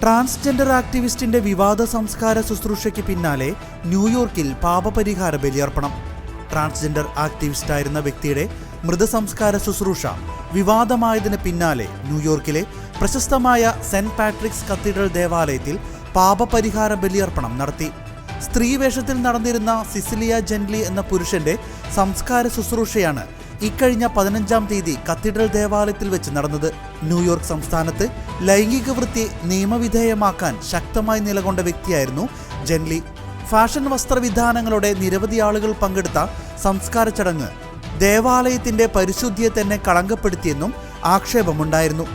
Transgender ആക്ടിവിസ്റ്റിന്റെ വിവാദ സംസ്കാര ശുശ്രൂഷയ്ക്ക് പിന്നാലെ ന്യൂയോർക്കിൽ പാപപരിഹാര ബലിയർപ്പണം. ട്രാൻസ്ജെൻഡർ ആക്ടിവിസ്റ്റായിരുന്ന വ്യക്തിയുടെ മൃതസംസ്കാര ശുശ്രൂഷ വിവാദമായതിന് പിന്നാലെ ന്യൂയോർക്കിലെ പ്രശസ്തമായ സെന്റ് പാട്രിക്സ് കത്തീഡ്രൽ ദേവാലയത്തിൽ പാപപരിഹാര ബലിയർപ്പണം നടത്തി. സ്ത്രീവേഷത്തിൽ നടന്നിരുന്ന സിസിലിയ ജെൻലി എന്ന പുരുഷന്റെ സംസ്കാര ശുശ്രൂഷയാണ് ഇക്കഴിഞ്ഞ 15-ാം തീയതി കത്തീഡ്രൽ ദേവാലയത്തിൽ വെച്ച് നടന്നത്. ന്യൂയോർക്ക് സംസ്ഥാനത്ത് ലൈംഗിക വൃത്തി നിയമവിധേയമാക്കാൻ ശക്തമായി നിലകൊണ്ട വ്യക്തിയായിരുന്നു ജെൻലി. ഫാഷൻ വസ്ത്രവിധാനങ്ങളോടെ നിരവധി ആളുകൾ പങ്കെടുത്ത സംസ്കാര ചടങ്ങ് ദേവാലയത്തിന്റെ പരിശുദ്ധിയെ തന്നെ കളങ്കപ്പെടുത്തിയെന്നും ആക്ഷേപമുണ്ടായിരുന്നു.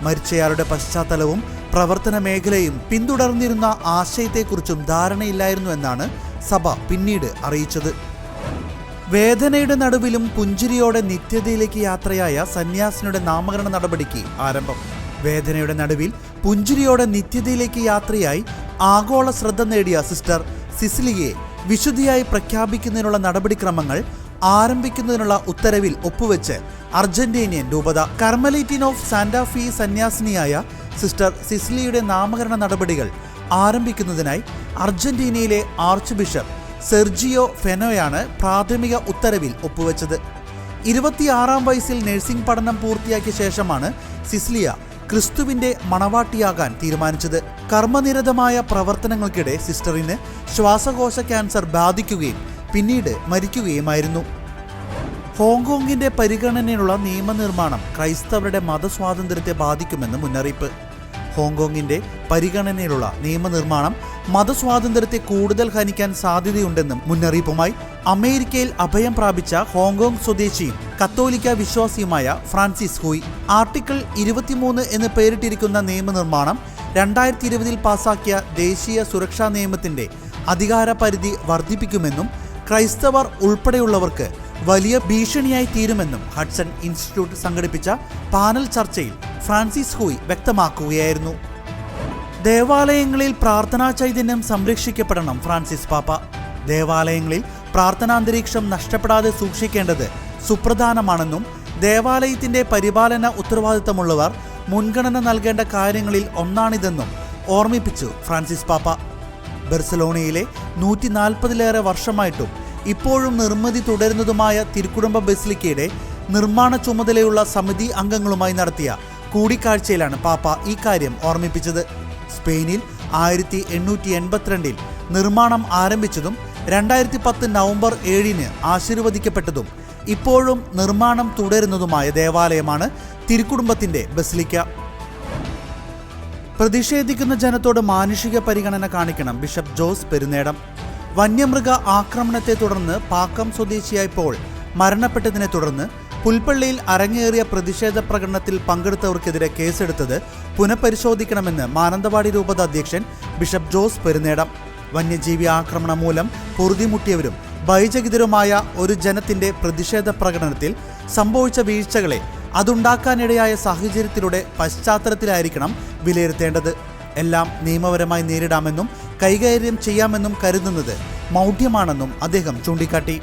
മരിച്ചയാളുടെ പശ്ചാത്തലവും പ്രവർത്തന മേഖലയും പിന്തുടർന്നിരുന്ന ആശയത്തെക്കുറിച്ചും ധാരണയില്ലായിരുന്നു എന്നാണ് സഭ പിന്നീട് അറിയിച്ചത്. വേദനയുടെ നടുവിലും പുഞ്ചിരിയോടെ നിത്യതയിലേക്ക് യാത്രയായ സന്യാസിനിയുടെ നാമകരണ നടപടിക്ക് ആരംഭം. വേദനയുടെ നടുവിൽ പുഞ്ചിരിയോടെ നിത്യതയിലേക്ക് യാത്രയായി ആഗോള ശ്രദ്ധ നേടിയ സിസ്റ്റർ സിസിലിയെ വിശുദ്ധിയായി പ്രഖ്യാപിക്കുന്നതിനുള്ള നടപടിക്രമങ്ങൾ ആരംഭിക്കുന്നതിനുള്ള ഉത്തരവിൽ ഒപ്പുവെച്ച് അർജന്റീനിയൻ രൂപത. കർമലൈറ്റിൻ ഓഫ് സാന്റാഫി സന്യാസിനിയായ സിസ്റ്റർ സിസിലിയുടെ നാമകരണ നടപടികൾ ആരംഭിക്കുന്നതിനായി അർജന്റീനയിലെ ആർച്ച് ബിഷപ്പ് സെർജിയോ ഫെനോയാണ് പ്രാഥമിക ഉത്തരവിൽ ഒപ്പുവെച്ചത്. 26-ാം വയസ്സിൽ നഴ്സിംഗ് പഠനം പൂർത്തിയാക്കിയ ശേഷമാണ് സിസിലിയ ക്രിസ്തുവിന്റെ മണവാട്ടിയാകാൻ തീരുമാനിച്ചത്. കർമ്മനിരതമായ പ്രവർത്തനങ്ങൾക്കിടെ സിസ്റ്ററിന് ശ്വാസകോശ ക്യാൻസർ ബാധിക്കുകയും പിന്നീട് മരിക്കുകയുമായിരുന്നു. ഹോങ്കോങ്ങിന്റെ പരിഗണനയിലുള്ള നിയമനിർമ്മാണം ക്രൈസ്തവരുടെ മതസ്വാതന്ത്ര്യത്തെ ബാധിക്കുമെന്ന് മുന്നറിയിപ്പ്. ഹോങ്കോങ്ങിന്റെ പരിഗണനയിലുള്ള നിയമനിർമ്മാണം മതസ്വാതന്ത്ര്യത്തെ കൂടുതൽ ഹനിക്കാൻ സാധ്യതയുണ്ടെന്നും മുന്നറിയിപ്പുമായി അമേരിക്കയിൽ അഭയം പ്രാപിച്ച ഹോങ്കോങ് സ്വദേശിയും കത്തോലിക്ക വിശ്വാസിയുമായ ഫ്രാൻസിസ് ഹൂയ്. ആർട്ടിക്കിൾ 23 എന്ന് പേരിട്ടിരിക്കുന്ന നിയമനിർമ്മാണം 2020-ൽ പാസാക്കിയ ദേശീയ സുരക്ഷാ നിയമത്തിന്റെ അധികാര പരിധി വർദ്ധിപ്പിക്കുമെന്നും ക്രൈസ്തവർ ഉൾപ്പെടെയുള്ളവർക്ക് വലിയ ഭീഷണിയായി തീരുമെന്നും ഹഡ്സൺ ഇൻസ്റ്റിറ്റ്യൂട്ട് സംഘടിപ്പിച്ച പാനൽ ചർച്ചയിൽ ഫ്രാൻസിസ് ഹൂയ് വ്യക്തമാക്കുകയായിരുന്നു. ദേവാലയങ്ങളിൽ പ്രാർത്ഥനാ ചൈതന്യം സംരക്ഷിക്കപ്പെടണം. ഫ്രാൻസിസ് പാപ്പ ദേവാലയങ്ങളിൽ പ്രാർത്ഥനാന്തരീക്ഷം നഷ്ടപ്പെടാതെ സൂക്ഷിക്കേണ്ടത് സുപ്രധാനമാണെന്നും ദേവാലയത്തിന്റെ പരിപാലന ഉത്തരവാദിത്തമുള്ളവർ മുൻഗണന നൽകേണ്ട കാര്യങ്ങളിൽ ഒന്നാണിതെന്നും ഓർമ്മിപ്പിച്ചു ഫ്രാൻസിസ് പാപ്പ. ബർസലോണയിലെ 140-ലേറെ വർഷമായിട്ടും ഇപ്പോഴും നിർമ്മിതി തുടരുന്നതുമായ തിരുക്കുടുംബ ബസിലിക്കയുടെ നിർമ്മാണ ചുമതലയുള്ള സമിതി അംഗങ്ങളുമായി നടത്തിയ കൂടിക്കാഴ്ചയിലാണ് പാപ്പ ഈ കാര്യം ഓർമ്മിപ്പിച്ചത്. സ്പെയിനിൽ 1882-ൽ നിർമ്മാണം ആരംഭിച്ചതും 2010 നവംബർ 7-ന് ആശീർവദിക്കപ്പെട്ടതും ഇപ്പോഴും നിർമ്മാണം തുടരുന്നതുമായ ദേവാലയമാണ് തിരുക്കുടുംബത്തിന്റെ ബസിലിക്ക. പ്രതിഷേധിക്കുന്ന ജനത്തോട് മാനുഷിക പരിഗണന കാണിക്കണം. ബിഷപ്പ് ജോസ് പെരുന്നേടം. വന്യമൃഗ ആക്രമണത്തെ തുടർന്ന് പാക്കം സ്വദേശിയായ പോൾ മരണപ്പെട്ടതിനെ തുടർന്ന് പുൽപ്പള്ളിയിൽ അരങ്ങേറിയ പ്രതിഷേധ പ്രകടനത്തിൽ പങ്കെടുത്തവർക്കെതിരെ കേസെടുത്തത് പുനഃപരിശോധിക്കണമെന്ന് മാനന്തവാടി രൂപത അധ്യക്ഷൻ ബിഷപ്പ് ജോസ് പെരുന്നേടം. വന്യജീവി ആക്രമണം മൂലം പൊറുതിമുട്ടിയവരും ഭയചകിതരുമായ ഒരു ജനത്തിന്റെ പ്രതിഷേധ പ്രകടനത്തിൽ സംഭവിച്ച വീഴ്ചകളെ അതുണ്ടാക്കാനിടയായ സാഹചര്യത്തിലൂടെ പശ്ചാത്തലത്തിലായിരിക്കണം വിലയിരുത്തേണ്ടത്. എല്ലാം നിയമപരമായി നേരിടാമെന്നും കൈകാര്യം ചെയ്യാമെന്നും കരുതുന്നത് മൗഢ്യമാണെന്നും അദ്ദേഹം ചൂണ്ടിക്കാട്ടി.